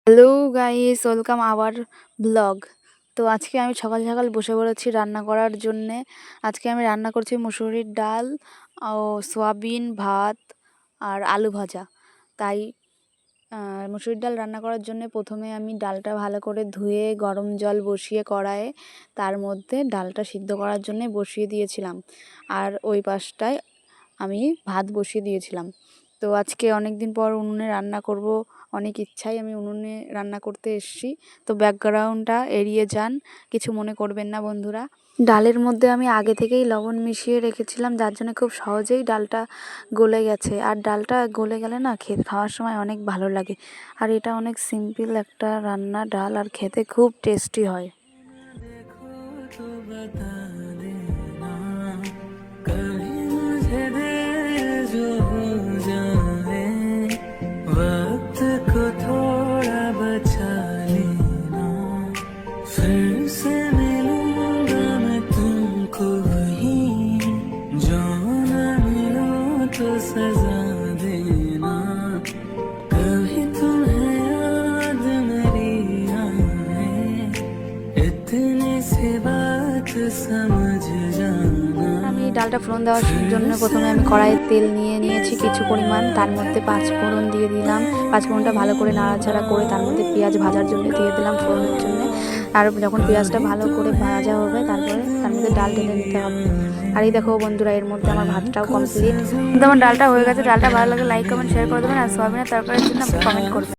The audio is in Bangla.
Hello guys, welcome hour blog. তো আজকে আমি সকাল সকাল বসে পড়েছি রান্না করার জন্যে। আজকে আমি রান্না করছি মুসুরির ডাল ও সয়াবিন, ভাত আর আলু ভাজা। তাই মুসুরির ডাল রান্না করার জন্য প্রথমে আমি ডালটা ভালো করে ধুয়ে গরম জল বসিয়ে কড়াইয়ে তার মধ্যে ডালটা সিদ্ধ করার জন্য বসিয়ে দিয়েছিলাম। আর ওই পাশটায় আমি ভাত বসিয়ে দিয়েছিলাম। তো আজকে অনেক দিন পর উনুনে রান্না করব, অনেক ইচ্ছাই আমি উনুনে রান্না করতে এসেছি। তো ব্যাকগ্রাউন্ডটা এড়িয়ে যান, কিছু মনে করবেন না বন্ধুরা। ডালের মধ্যে আমি আগে থেকেই লবণ মিশিয়ে রেখেছিলাম, যার জন্য খুব সহজেই ডালটা গলে গেছে। আর ডালটা গলে গেলে না খাওয়ার সময় অনেক ভালো লাগে। আর এটা অনেক সিম্পল একটা রান্না, ডাল, আর খেতে খুব টেস্টি হয়। सजा देना कभी तुम्हें याद मेरी आए इतनी सी बात समझ जाना। আমি ডালটা ফোড়ন দেওয়ার জন্য প্রথমে আমি কড়াইয়ে তেল নিয়েছি কিছু পরিমাণ, তার মধ্যে পাঁচফোড়ন দিয়ে দিলাম। পাঁচফোড়নটা ভালো করে নাড়াচাড়া করে তার মধ্যে পেঁয়াজ ভাজার জন্য দিয়ে দিলাম ফোড়নের জন্য। আর যখন পেঁয়াজটা ভালো করে ভাজা হবে তারপরে তার মধ্যে ডাল ঢেলে নিতে হবে। আর এই দেখো বন্ধুরা, এর মধ্যে আমার ভাতটাও কমপ্লিট। কিন্তু আমার ডালটা হয়ে গেছে। ডালটা ভালো লাগে লাইক, কমেন্ট, শেয়ার করে দেবেন। আর সয়াবিনের তরকারির জন্য আপনি কমেন্ট করবেন।